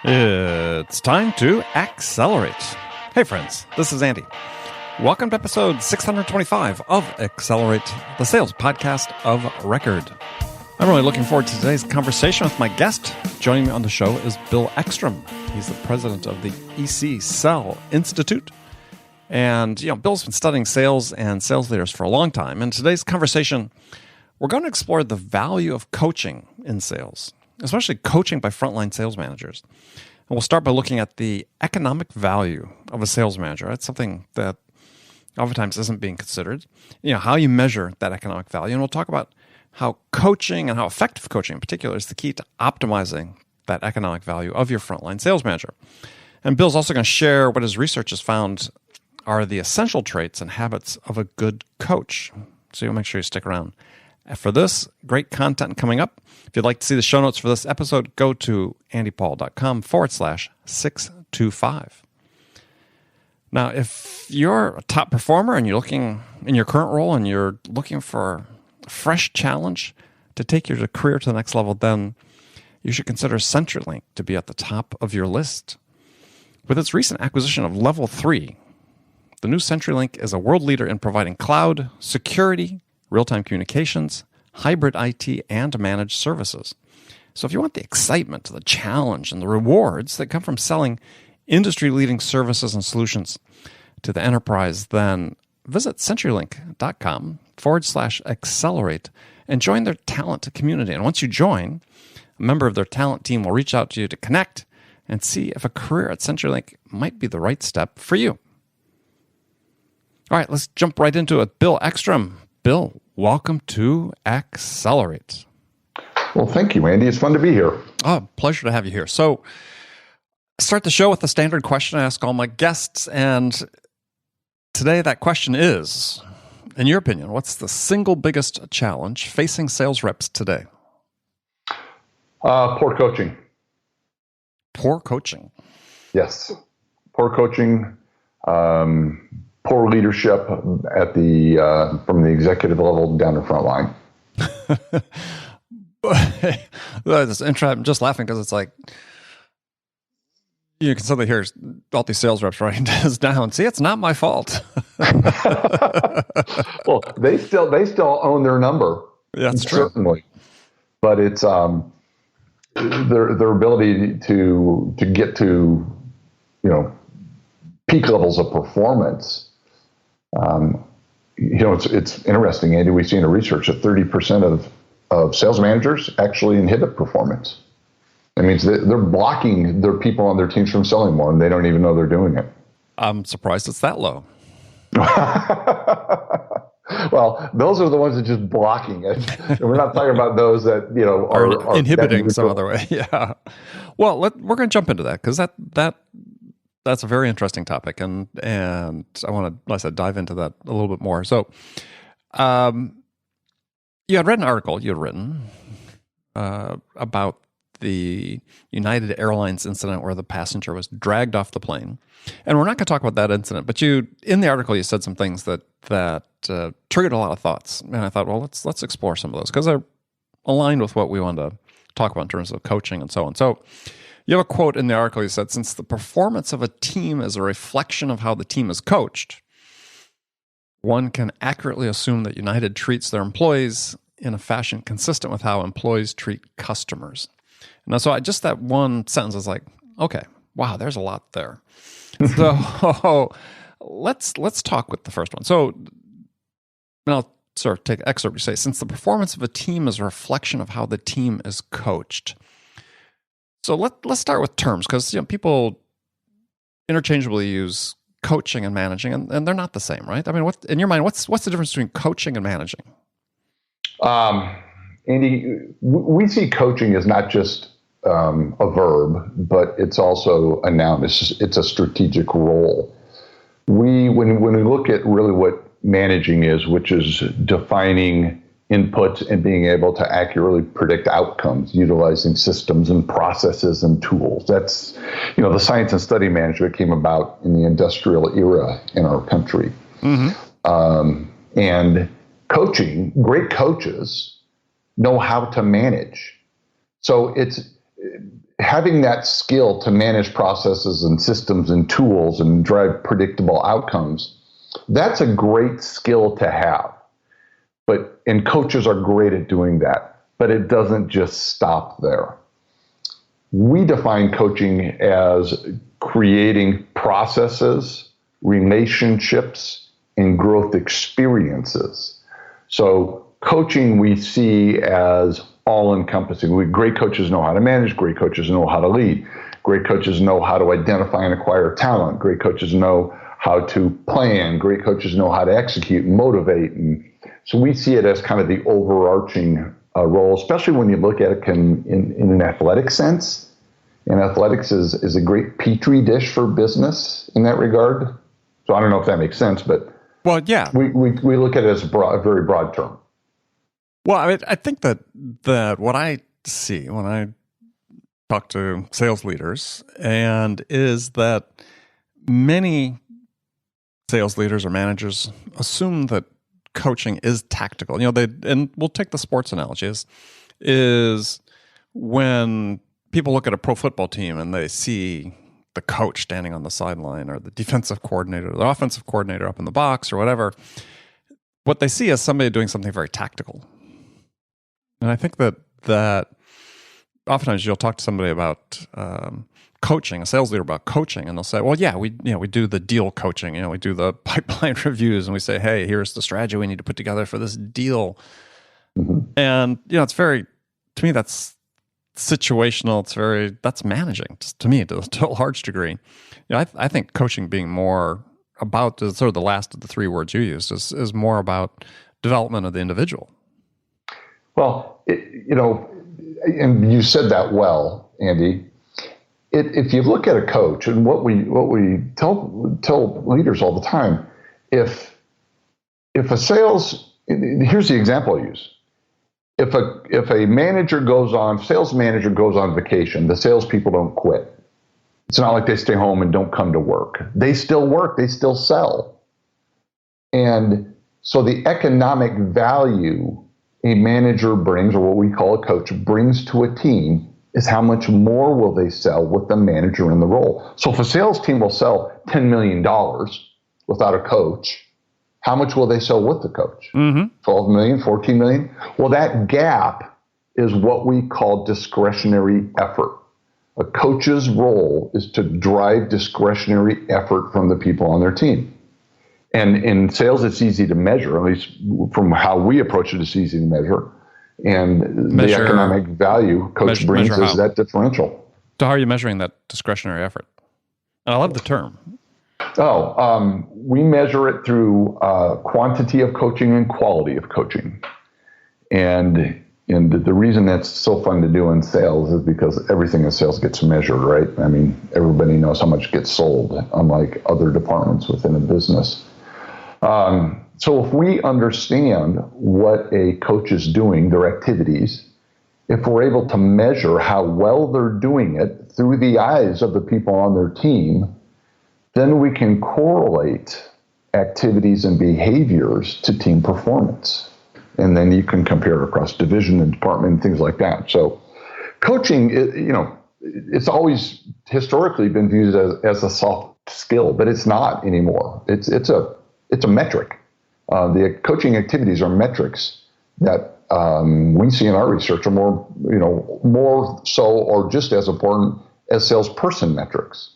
It's time to accelerate. Hey friends, this is Andy. Welcome to episode 625 of Accelerate, the sales podcast of record. I'm really looking forward to today's conversation with my guest. Joining me on the show is Bill Eckstrom. He's the president of the EcSell Institute. And, Bill's been studying sales and sales leaders for a long time. In today's conversation, we're going to explore the value of coaching in sales, especially coaching by frontline sales managers. And we'll start by looking at the economic value of a sales manager. That's something that oftentimes isn't being considered. How you measure that economic value. And we'll talk about how coaching and how effective coaching in particular is the key to optimizing that economic value of your frontline sales manager. And Bill's also going to share what his research has found are the essential traits and habits of a good coach. So you'll make sure you stick around for this. Great content coming up. If you'd like to see the show notes for this episode, go to andypaul.com/625. Now, if you're a top performer and you're looking in your current role and you're looking for a fresh challenge to take your career to the next level, then you should consider CenturyLink to be at the top of your list. With its recent acquisition of Level 3, the new CenturyLink is a world leader in providing cloud, security, real-time communications, hybrid IT, and managed services. So if you want the excitement, the challenge, and the rewards that come from selling industry-leading services and solutions to the enterprise, then visit CenturyLink.com/accelerate and join their talent community. And once you join, a member of their talent team will reach out to you to connect and see if a career at CenturyLink might be the right step for you. All right, let's jump right into it. Bill Eckstrom. Bill, welcome to Accelerate. Well, thank you, Andy. It's fun to be here. Oh, pleasure to have you here. So, start the show with the standard question I ask all my guests. And today that question is, in your opinion, what's the single biggest challenge facing sales reps today? Poor coaching. Poor coaching? Yes. Poor coaching. Poor leadership at the from the executive level down the front line. I'm just laughing because it's like you can suddenly hear all these sales reps writing this down. See, it's not my fault. Well, they still own their number. That's certainly, true. But it's their ability to get to peak levels of performance. It's interesting, Andy. We've seen a research that 30% of sales managers actually inhibit performance. That means they're blocking their people on their teams from selling more, and they don't even know they're doing it. I'm surprised it's that low. Well, those are the ones that are just blocking it. And we're not talking about those that are inhibiting some other way. Yeah. Well, we're going to jump into that because that's a very interesting topic, and I want to, like I said, dive into that a little bit more. So, you had read an article you had written about the United Airlines incident where the passenger was dragged off the plane, and we're not going to talk about that incident. But in the article, you said some things that triggered a lot of thoughts, and I thought, well, let's explore some of those because they're aligned with what we wanted to talk about in terms of coaching and so on. So. You have a quote in the article. You said, since the performance of a team is a reflection of how the team is coached, one can accurately assume that United treats their employees in a fashion consistent with how employees treat customers. And so just that one sentence is like, okay, wow, there's a lot there. So let's talk with the first one. So I'll sort of take an excerpt. You say, since the performance of a team is a reflection of how the team is coached. So let's start with terms because people interchangeably use coaching and managing, and they're not the same, right? I mean, in your mind, what's the difference between coaching and managing? Andy, we see coaching as not just a verb, but it's also a noun. It's a strategic role. When we look at really what managing is, which is defining inputs and being able to accurately predict outcomes, utilizing systems and processes and tools. That's, the science and study management came about in the industrial era in our country. Mm-hmm. And coaching, great coaches know how to manage. So it's having that skill to manage processes and systems and tools and drive predictable outcomes. That's a great skill to have. And coaches are great at doing that, but it doesn't just stop there. We define coaching as creating processes, relationships, and growth experiences. So coaching we see as all-encompassing. Great coaches know how to manage. Great coaches know how to lead. Great coaches know how to identify and acquire talent. Great coaches know how to plan. Great coaches know how to execute and motivate. And so we see it as kind of the overarching role, especially when you look at it in an athletic sense. And athletics is a great petri dish for business in that regard. So I don't know if that makes sense, but well, yeah, we look at it as a very broad term. Well, I mean, I think that what I see when I talk to sales leaders and is that many sales leaders or managers assume that coaching is tactical. And we'll take the sports analogy is when people look at a pro football team and they see the coach standing on the sideline or the defensive coordinator, or the offensive coordinator up in the box or whatever, what they see is somebody doing something very tactical. And I think that oftentimes you'll talk to somebody about coaching, a sales leader about coaching, and they'll say, well, yeah, we do the deal coaching, we do the pipeline reviews, and we say, hey, here's the strategy we need to put together for this deal. Mm-hmm. And, it's very, to me, that's situational. That's managing, to me, to a large degree. I think coaching being more about, sort of the last of the three words you used, is more about development of the individual. Well, and you said that well, Andy. If you look at a coach, and what we tell leaders all the time, if a here's the example I use. If a sales manager goes on vacation, the salespeople don't quit. It's not like they stay home and don't come to work. They still work. They still sell. And so the economic value a manager brings, or what we call a coach brings to a team, is how much more will they sell with the manager in the role. So if a sales team will sell $10 million without a coach, how much will they sell with the coach? Mm-hmm. 12 million, 14 million? Well, that gap is what we call discretionary effort. A coach's role is to drive discretionary effort from the people on their team. And in sales, it's easy to measure, at least from how we approach it, it's easy to measure. And the economic value coach brings is that differential. So how are you measuring that discretionary effort? And I love the term. We measure it through quantity of coaching and quality of coaching. And the reason that's so fun to do in sales is because everything in sales gets measured, right? I mean, everybody knows how much gets sold, unlike other departments within a business. So if we understand what a coach is doing, their activities, if we're able to measure how well they're doing it through the eyes of the people on their team, then we can correlate activities and behaviors to team performance. And then you can compare across division and department and things like that. So coaching, it's always historically been viewed as a soft skill, but it's not anymore. It's a metric. The coaching activities are metrics that we see in our research are more so or just as important as salesperson metrics.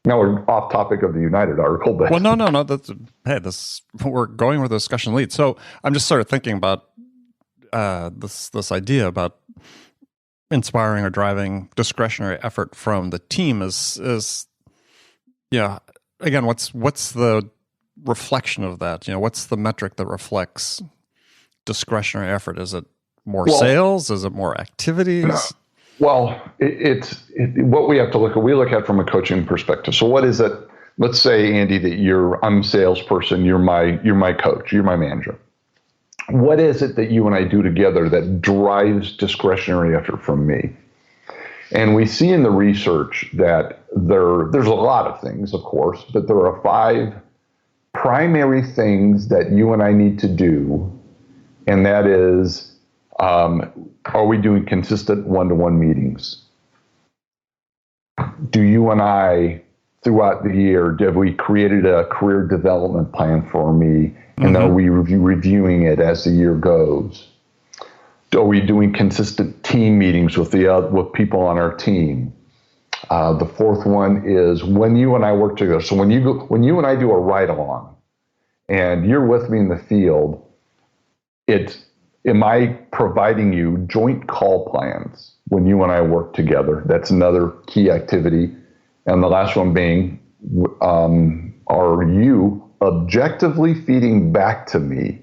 Now we're off topic of the United article, but well, no. That's we're going where the discussion leads. So I'm just sort of thinking about this idea about inspiring or driving discretionary effort from the team is again, what's the reflection of that? What's the metric that reflects discretionary effort? Is it more sales? Is it more activities? No. Well, it's what we have to look at. We look at from a coaching perspective. So what is it? Let's say, Andy, that I'm a salesperson. You're my coach. You're my manager. What is it that you and I do together that drives discretionary effort from me? And we see in the research that there's a lot of things, of course, but there are 5 primary things that you and I need to do, and that is Are we doing consistent one-to-one meetings? Do you and I, throughout the year, have we created a career development plan for me? And are we reviewing it as the year goes? Are we doing consistent team meetings with with people on our team? The fourth one is when you and I work together. So when you and I do a ride-along, and you're with me in the field, am I providing you joint call plans when you and I work together? That's another key activity. And the last one being, are you objectively feeding back to me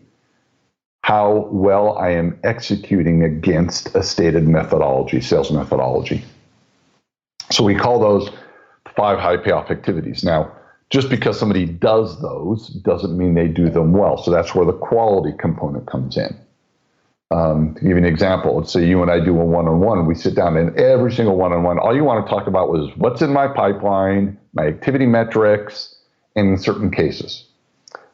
how well I am executing against a stated methodology, sales methodology? So we call those 5 high payoff activities. Now, just because somebody does those doesn't mean they do them well. So that's where the quality component comes in. To give you an example, let's say you and I do a one-on-one. We sit down, and every single one-on-one, all you want to talk about was what's in my pipeline, my activity metrics, and in certain cases.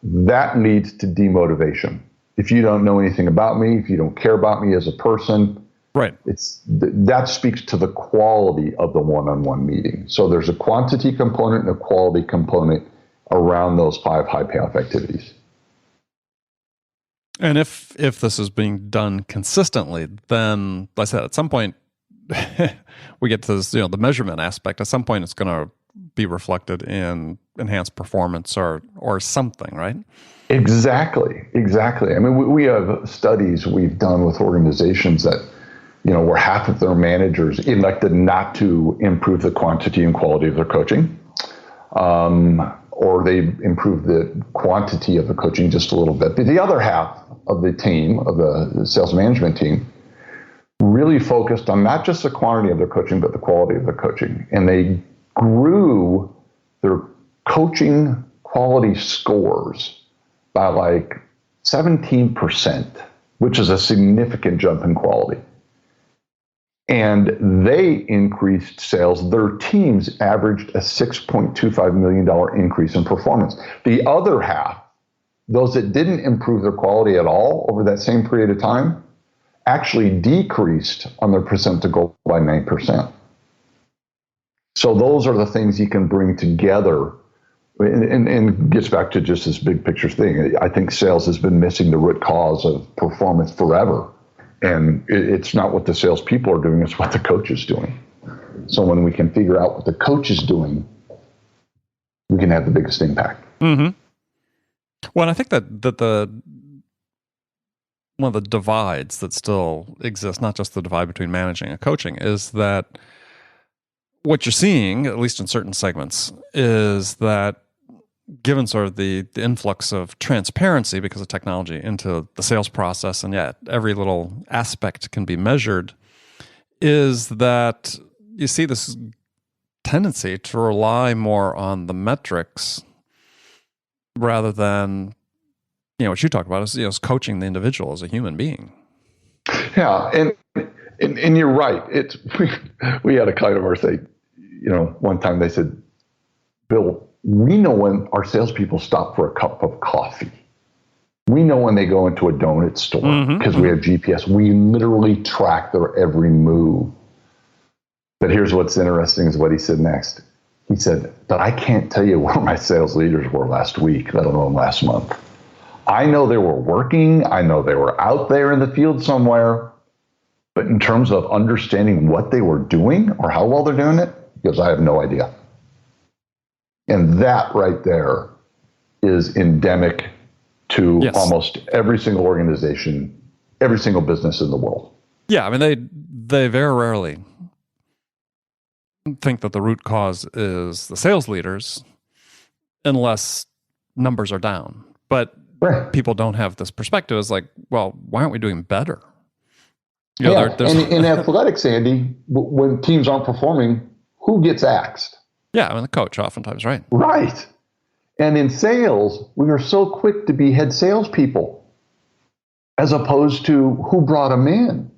That leads to demotivation. If you don't know anything about me, if you don't care about me as a person, right, that speaks to the quality of the one-on-one meeting. So there's a quantity component and a quality component around those 5 high payoff activities. And if this is being done consistently, then, like I said, at some point we get to this, the measurement aspect. At some point, it's going to be reflected in enhanced performance or something, right? Exactly. I mean, we have studies we've done with organizations that, where half of their managers elected not to improve the quantity and quality of their coaching, or they improved the quantity of the coaching just a little bit. But the other half of the team, of the sales management team, really focused on not just the quantity of their coaching, but the quality of the coaching. And they grew their coaching quality scores by like 17%, which is a significant jump in quality. And they increased sales. Their teams averaged a $6.25 million increase in performance. The other half, those that didn't improve their quality at all over that same period of time, actually decreased on their percent to goal by 9%. So those are the things you can bring together, and gets back to just this big picture thing. I think sales has been missing the root cause of performance forever. And it's not what the salespeople are doing, it's what the coach is doing. So when we can figure out what the coach is doing, we can have the biggest impact. Mm-hmm. Well, and I think that the one of the divides that still exists, not just the divide between managing and coaching, is that what you're seeing, at least in certain segments, is that given sort of the influx of transparency because of technology into the sales process, and yet every little aspect can be measured, is that you see this tendency to rely more on the metrics rather than, what you talk about is coaching the individual as a human being. Yeah, and you're right. We had a client of ours say, one time they said, Bill, we know when our salespeople stop for a cup of coffee. We know when they go into a donut store because we have GPS. We literally track their every move. But here's what's interesting is what he said next. He said, but I can't tell you where my sales leaders were last week, let alone last month. I know they were working. I know they were out there in the field somewhere. But in terms of understanding what they were doing or how well they're doing it, he goes, I have no idea. And that right there is endemic to almost every single organization, every single business in the world. Yeah, I mean, they very rarely think that the root cause is the sales leaders unless numbers are down. But people don't have this perspective. It's like, well, why aren't we doing better? And in athletics, Andy, when teams aren't performing, who gets axed? Yeah, I mean, the coach oftentimes, right? Right. And in sales, we are so quick to be head salespeople as opposed to who brought them in,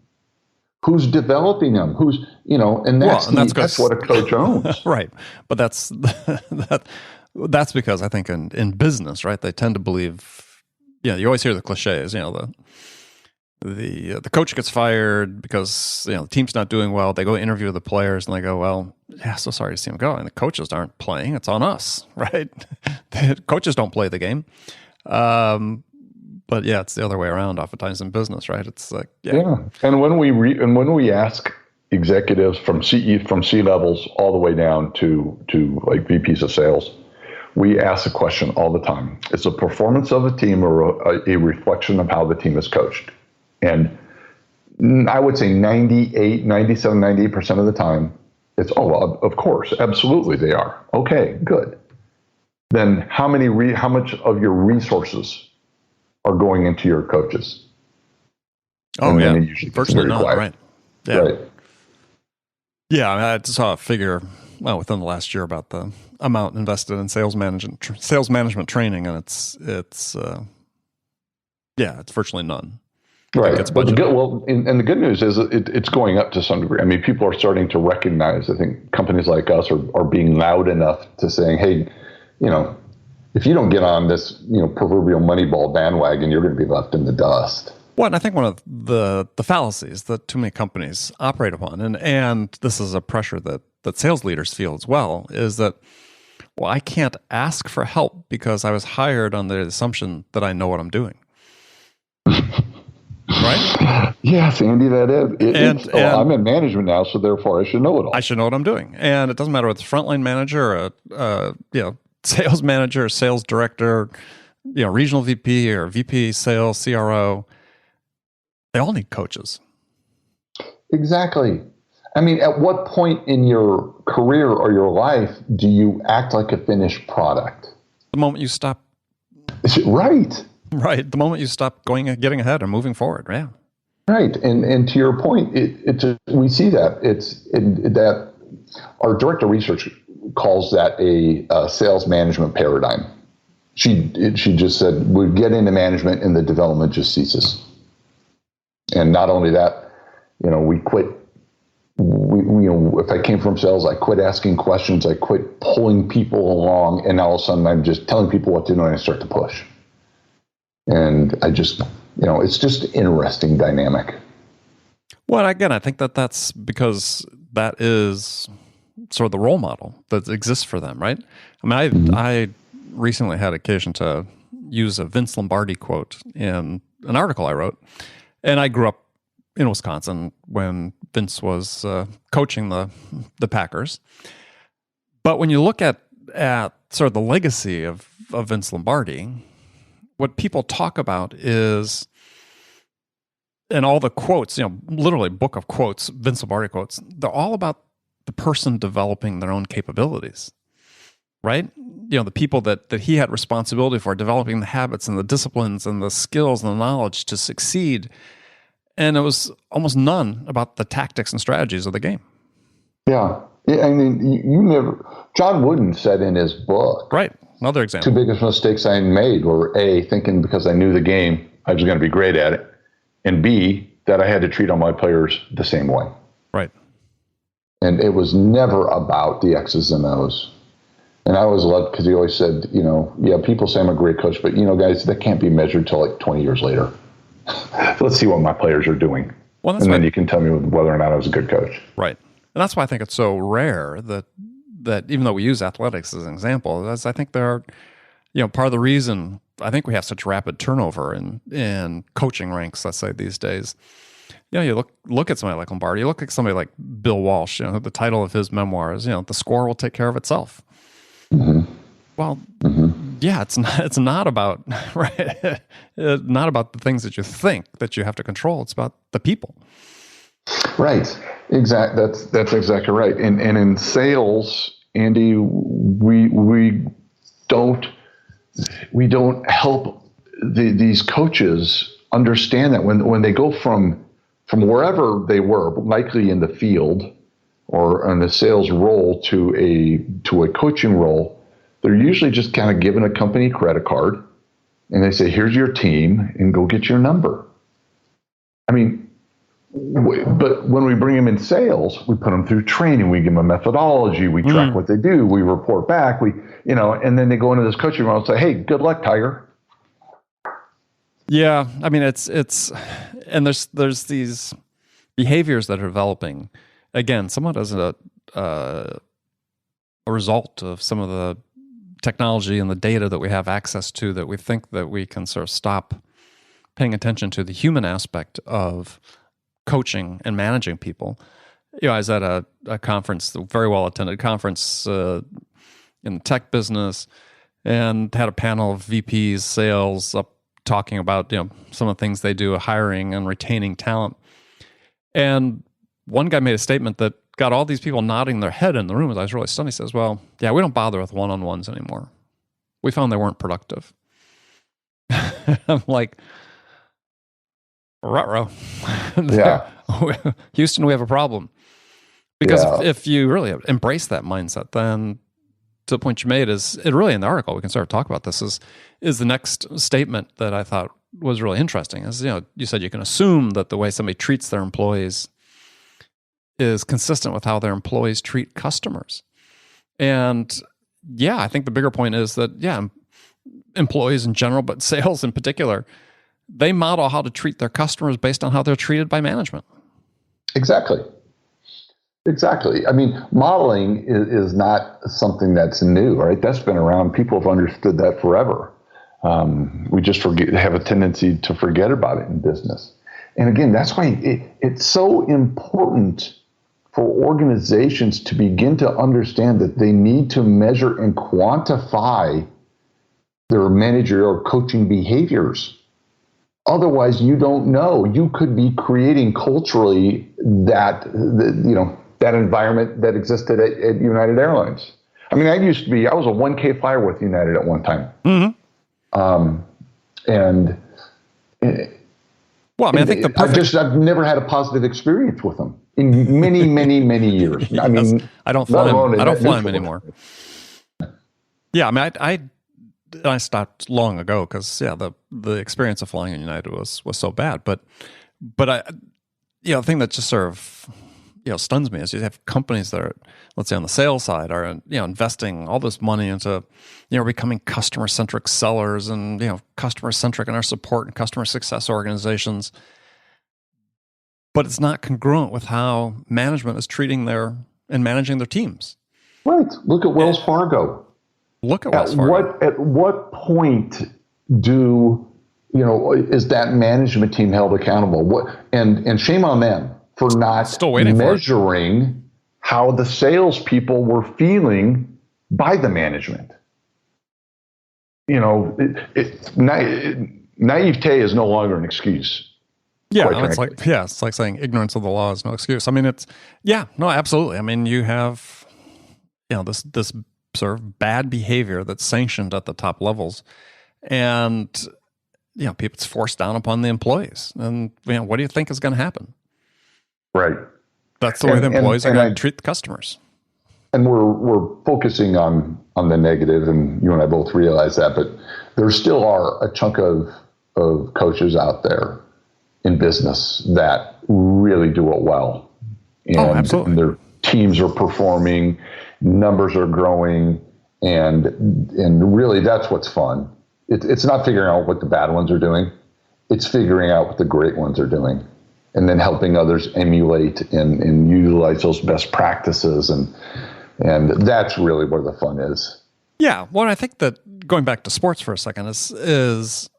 who's developing them, who's, and that's what a coach owns. Right. But that's because I think in business, right, they tend to believe, you always hear the cliches, the coach gets fired because the team's not doing well. They go interview the players and they go, well, yeah, so sorry to see him go. And the coaches aren't playing. It's on us, right? The coaches don't play the game. But yeah, it's the other way around oftentimes in business, right? It's like, yeah. And when we ask executives from C levels all the way down to like VPs of sales, we ask the question all the time: is the performance of the team a reflection of how the team is coached? And I would say 98% of the time, it's, oh, well, of course, absolutely they are. Okay, good. Then how much of your resources are going into your coaches? Oh, yeah, virtually none, right? Yeah. Right. Yeah, I just saw a figure, within the last year about the amount invested in sales management training, and it's virtually none. Right. But the good news is it's going up to some degree. I mean, people are starting to recognize. I think companies like us are being loud enough to saying, hey, if you don't get on this, proverbial Moneyball bandwagon, you're going to be left in the dust. Well, and I think one of the fallacies that too many companies operate upon, and this is a pressure that sales leaders feel as well, is that, well, I can't ask for help because I was hired on the assumption that I know what I'm doing. Right? Yes, Andy, that is. I'm in management now, so therefore I should know it all. I should know what I'm doing. And it doesn't matter whether it's a frontline manager or sales manager, sales director, regional VP or VP sales, CRO. They all need coaches. Exactly. I mean, at what point in your career or your life do you act like a finished product? The moment you stop. Right. Right. The moment you stop getting ahead and moving forward. Yeah. Right. And to your point, we see that that our director of research calls that a sales management paradigm. She just said, we get into management and the development just ceases. And not only that, we quit. If I came from sales, I quit asking questions. I quit pulling people along. And now all of a sudden I'm just telling people what to do and I start to push. And I just, it's just an interesting dynamic. Well, again, I think that's because that is sort of the role model that exists for them, right? I mean, I recently had occasion to use a Vince Lombardi quote in an article I wrote. And I grew up in Wisconsin when Vince was coaching the Packers. But when you look at sort of the legacy of Vince Lombardi, what people talk about is, and all the quotes, literally book of quotes, Vince Lombardi quotes, they're all about the person developing their own capabilities, right? The people that he had responsibility for, developing the habits and the disciplines and the skills and the knowledge to succeed. And it was almost none about the tactics and strategies of the game. Yeah. I mean, John Wooden said in his book. Right. Another example. Two biggest mistakes I made were A, thinking because I knew the game, I was going to be great at it. And B, that I had to treat all my players the same way. Right. And it was never about the X's and O's. And I always loved, because he always said, people say I'm a great coach, but, guys, that can't be measured till like 20 years later. Let's see what my players are doing. Well, and then you can tell me whether or not I was a good coach. Right. And that's why I think it's so rare that even though we use athletics as an example, I think there are, part of the reason I think we have such rapid turnover in coaching ranks, let's say these days. You look at somebody like Lombardi, you look at somebody like Bill Walsh, the title of his memoir is, the score will take care of itself. Mm-hmm. Well, yeah, it's not about, right, not about the things that you think that you have to control. It's about the people. Right. Exactly. That's exactly right. And in sales, Andy, we don't help these coaches understand that when they go from wherever they were, likely in the field or in a sales role to a coaching role, they're usually just kind of given a company credit card and they say, here's your team and go get your number. I mean, but when we bring them in sales, we put them through training, we give them a methodology, we track what they do, we report back, and then they go into this coaching role and say, hey, good luck, Tiger. Yeah, I mean it's and there's these behaviors that are developing, again, somewhat as a result of some of the technology and the data that we have access to, that we think that we can sort of stop paying attention to the human aspect of coaching and managing people. You know, I was at a conference, a very well attended conference in the tech business, and had a panel of VPs, sales up talking about, you know, some of the things they do, hiring and retaining talent. And one guy made a statement that got all these people nodding their head in the room as I was really stunned. He says, well, yeah, we don't bother with one-on-ones anymore. We found they weren't productive. I'm like, ruh-roh. Yeah. Houston, we have a problem. Because if you really embrace that mindset, then to the point you made is, it really in the article, we can sort of talk about this, is the next statement that I thought was really interesting. Is, you know, you said you can assume that the way somebody treats their employees is consistent with how their employees treat customers. And yeah, I think the bigger point is that, yeah, employees in general, but sales in particular, they model how to treat their customers based on how they're treated by management. Exactly. I mean, modeling is not something that's new, right? That's been around. People have understood that forever. We just have a tendency to forget about it in business. And again, that's why it's so important for organizations to begin to understand that they need to measure and quantify their managerial coaching behaviors. Otherwise, you don't know. You could be creating culturally that environment that existed at United Airlines. I mean, I was a 1K flyer with United at one time. Mm-hmm. Well, I mean, I think I've never had a positive experience with them in many, many, many years. Yes, I mean, I don't fly them anymore. Yeah, I mean, I stopped long ago because the experience of flying in United was so bad. But I, the thing that just sort of stuns me is you have companies that are, let's say on the sales side, are investing all this money into becoming customer centric sellers and customer centric in our support and customer success organizations. But it's not congruent with how management is treating and managing their teams. Right. Look at Wells Fargo. At what point is that management team held accountable? And shame on them for not measuring how the salespeople were feeling by the management. Naivete is no longer an excuse. Yeah, it's like saying ignorance of the law is no excuse. I mean, absolutely. I mean, you have this sort of bad behavior that's sanctioned at the top levels, and it's forced down upon the employees. And what do you think is going to happen? Right. That's the way the employees are going to treat the customers. And we're focusing on the negative, and you and I both realize that, but there still are a chunk of coaches out there in business that really do it well. Absolutely. And their teams are performing, numbers are growing, and really that's what's fun. It's not figuring out what the bad ones are doing. It's figuring out what the great ones are doing, and then helping others emulate and utilize those best practices. And that's really where the fun is. Yeah. Well, I think that going back to sports for a second is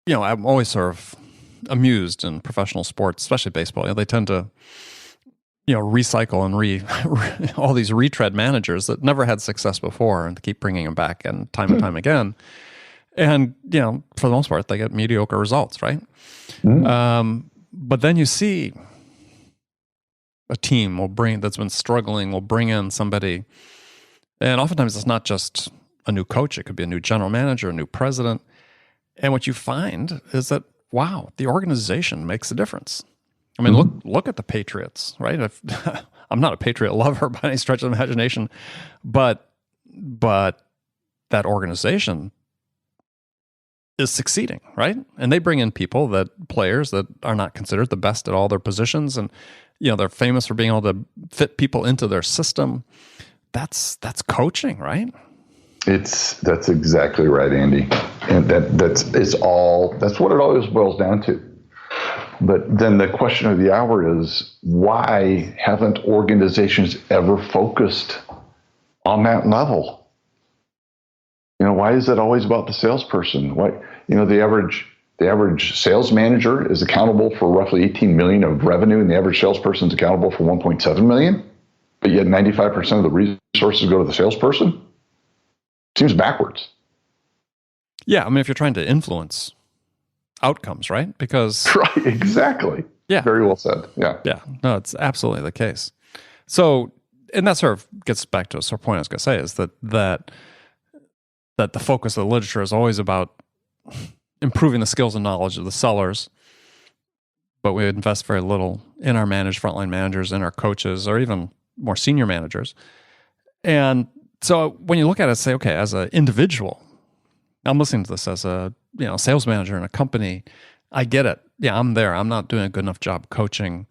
I'm always sort of amused in professional sports, especially baseball. They tend to recycle and all these retread managers that never had success before, and keep bringing them back and time again. And, for the most part, they get mediocre results, right? Mm. But then you see a team that's been struggling will bring in somebody, and oftentimes it's not just a new coach. It could be a new general manager, a new president. And what you find is that, wow, the organization makes a difference. I mean, look at the Patriots, right? I'm not a Patriot lover by any stretch of the imagination, but that organization is succeeding, right? And they bring in players that are not considered the best at all their positions, and they're famous for being able to fit people into their system. That's coaching, right? That's exactly right, Andy. And that's what it always boils down to. But then the question of the hour is, why haven't organizations ever focused on that level? Why is it always about the salesperson? Why, the average sales manager is accountable for roughly 18 million of revenue, and the average salesperson is accountable for 1.7 million, but yet 95% of the resources go to the salesperson? Seems backwards. Yeah, I mean, if you're trying to influence outcomes, right? Because right, exactly. Yeah, very well said. Yeah, no, it's absolutely the case. So, and that sort of gets back to a sort of point I was going to say is that the focus of the literature is always about improving the skills and knowledge of the sellers, but we invest very little in our frontline managers, in our coaches, or even more senior managers. And so when you look at it, say, okay, as an individual, I'm listening to this as a sales manager in a company. I get it. Yeah, I'm there. I'm not doing a good enough job coaching.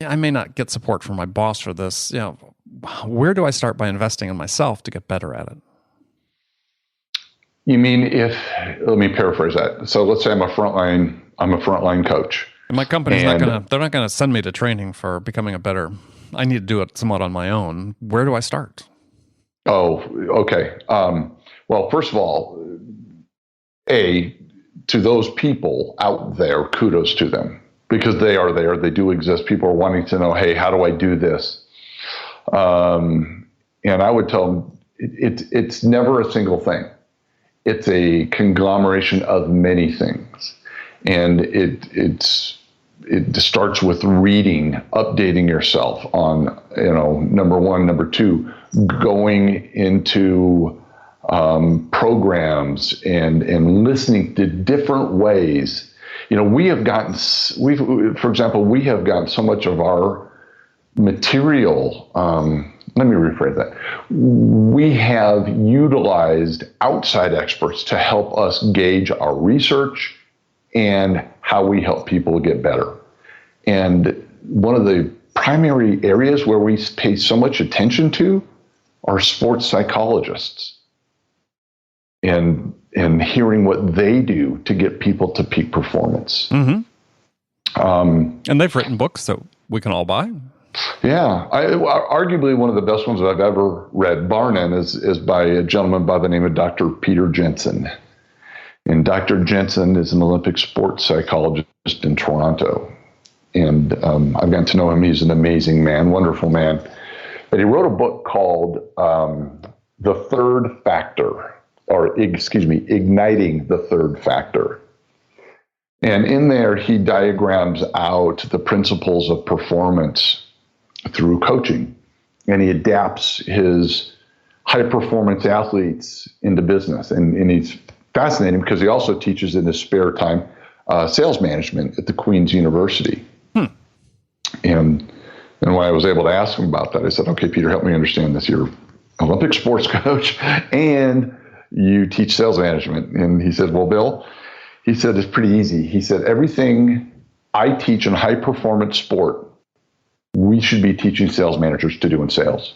I may not get support from my boss for this. Where do I start by investing in myself to get better at it? You mean let me paraphrase that. So let's say I'm a frontline coach. And my company's they're not gonna send me to training for becoming I need to do it somewhat on my own. Where do I start? Oh, okay. Well, first of all, to those people out there, kudos to them, because they are there. They do exist. People are wanting to know, hey, how do I do this? And I would tell them, it's never a single thing. It's a conglomeration of many things. And it starts with reading, updating yourself on, number one. Number two, going into programs and listening to different ways. We have gotten so much of our material. Let me rephrase that. We have utilized outside experts to help us gauge our research and how we help people get better. And one of the primary areas where we pay so much attention to are sports psychologists and hearing what they do to get people to peak performance. Mm-hmm. And they've written books that we can all buy. Yeah, arguably one of the best ones that I've ever read, bar none, is by a gentleman by the name of Dr. Peter Jensen. And Dr. Jensen is an Olympic sports psychologist in Toronto. And I've gotten to know him. He's an amazing man, wonderful man. But he wrote a book called The Third Factor, Igniting the Third Factor. And in there, he diagrams out the principles of performance through coaching. And he adapts his high-performance athletes into business. And he's fascinating because he also teaches in his spare time sales management at the Queen's University. And when I was able to ask him about that, I said, okay, Peter, help me understand this. You're an Olympic sports coach and you teach sales management. And he said, well, Bill, he said, it's pretty easy. He said, everything I teach in high performance sport, we should be teaching sales managers to do in sales.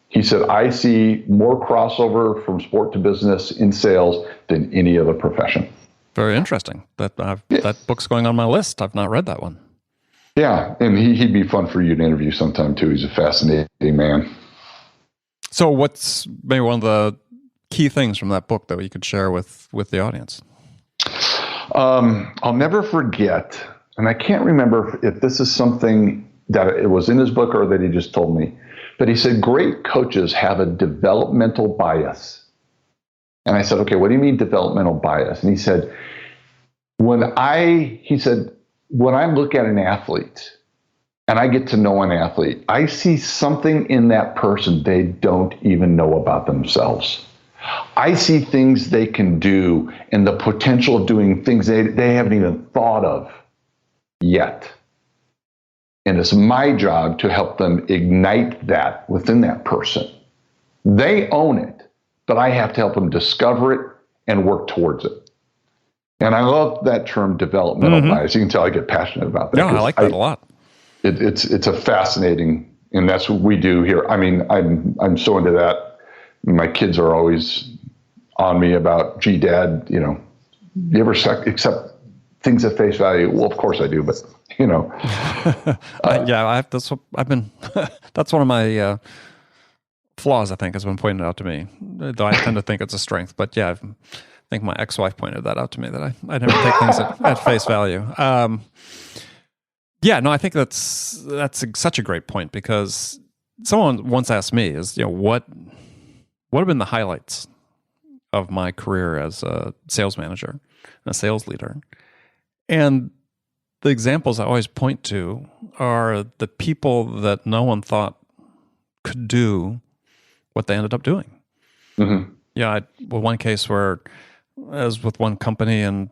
He said, I see more crossover from sport to business in sales than any other profession. Very interesting. That book's going on my list. I've not read that one. Yeah, and he'd be fun for you to interview sometime too. He's a fascinating man. So what's maybe one of the key things from that book that you could share with the audience? I'll never forget, and I can't remember if this is something that it was in his book or that he just told me, but he said, great coaches have a developmental bias. And I said, okay, what do you mean developmental bias? And he said, when I look at an athlete and I get to know an athlete, I see something in that person they don't even know about themselves. I see things they can do and the potential of doing things they haven't even thought of yet. And it's my job to help them ignite that within that person. They own it, but I have to help them discover it and work towards it. And I love that term, developmental bias. You can tell I get passionate about that. Yeah, I like that a lot. It's a fascinating, and that's what we do here. I mean, I'm so into that My kids are always on me about, gee, Dad, you ever accept things at face value? Well, of course I do, but that's one of my flaws, I think, has been pointed out to me, though I tend to think it's a strength. But yeah, I think my ex-wife pointed that out to me, that I never take things at face value. I think that's such a great point, because someone once asked me, what have been the highlights of my career as a sales manager and a sales leader? And the examples I always point to are the people that no one thought could do what they ended up doing. Mm-hmm. Yeah, one case where I was with one company, and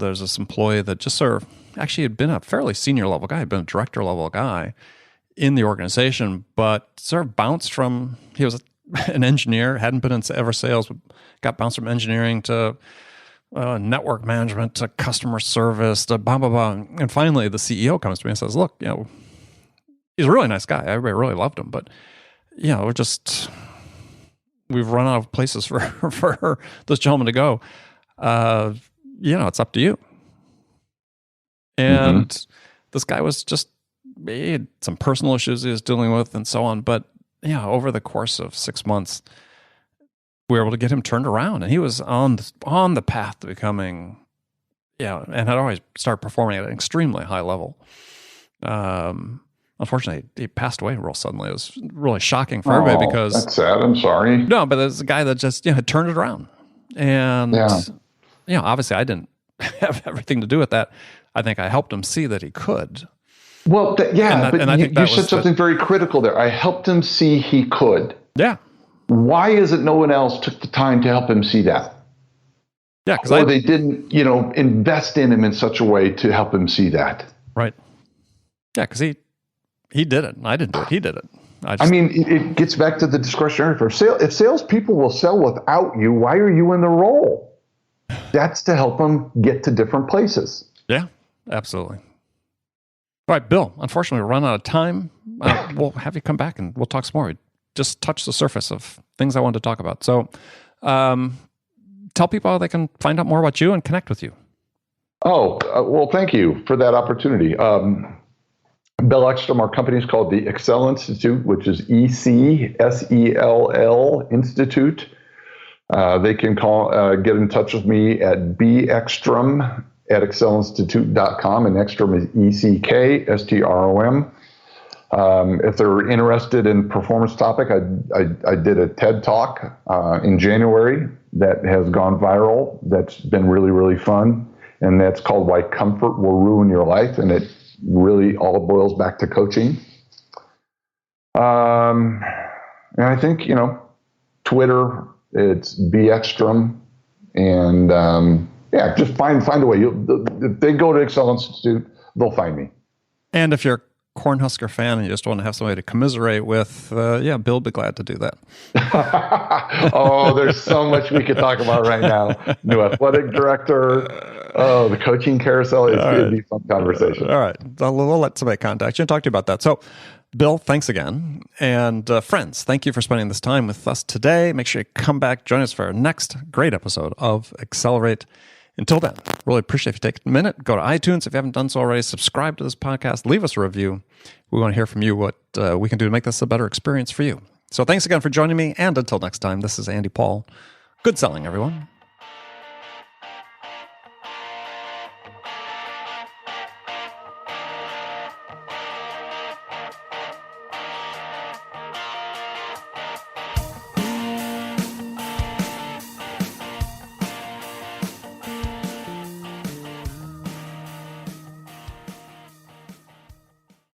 there's this employee that just actually had been a fairly senior level guy, had been a director level guy in the organization, but sort of bounced from, he was an engineer, hadn't been in ever sales, but got bounced from engineering to network management to customer service to blah, blah, blah. And finally the CEO comes to me and says, look, he's a really nice guy. Everybody really loved him, but we've run out of places for this gentleman to go. It's up to you. And this guy he had some personal issues he was dealing with and so on. But over the course of 6 months, we were able to get him turned around, and he was on the path to becoming, and had always started performing at an extremely high level. Unfortunately, he passed away real suddenly. It was really shocking for everybody, because that's sad. I'm sorry. No, but there's a guy that just had turned it around, and obviously I didn't have everything to do with that. I think I helped him see that he could. Well, but you said something very critical there. I helped him see he could. Yeah. Why is it no one else took the time to help him see that? Yeah, or they didn't, invest in him in such a way to help him see that. Right. Yeah, because he did it. I didn't do it. He did it. It gets back to the discretionary for sale. If salespeople will sell without you, why are you in the role? That's to help them get to different places. Yeah, absolutely. All right, Bill, unfortunately, we're running out of time. We'll have you come back and we'll talk some more. We just touched the surface of things I wanted to talk about. So tell people how they can find out more about you and connect with you. Well, thank you for that opportunity. Bill Eckstrom, our company is called the EcSell Institute, which is EcSell Institute. They can get in touch with me at beckstrom@excellinstitute.com, and Eckstrom is ECKSTROM. If they're interested in performance topic, I did a TED Talk in January that has gone viral. That's been really, really fun. And that's called Why Comfort Will Ruin Your Life. And it really all boils back to coaching. And I think, Twitter, it's beckstrom. And just find a way. If they go to EcSell Institute, they'll find me. And if you're Cornhusker fan and you just want to have somebody to commiserate with, Bill would be glad to do that. There's so much we could talk about right now. New athletic director, the coaching carousel. It'd be a fun conversation. All right. We'll let somebody contact you and talk to you about that. So, Bill, thanks again. And friends, thank you for spending this time with us today. Make sure you come back, join us for our next great episode of Accelerate. Until then, really appreciate if you take a minute, go to iTunes if you haven't done so already, subscribe to this podcast, leave us a review. We want to hear from you what we can do to make this a better experience for you. So thanks again for joining me, and until next time, this is Andy Paul. Good selling, everyone.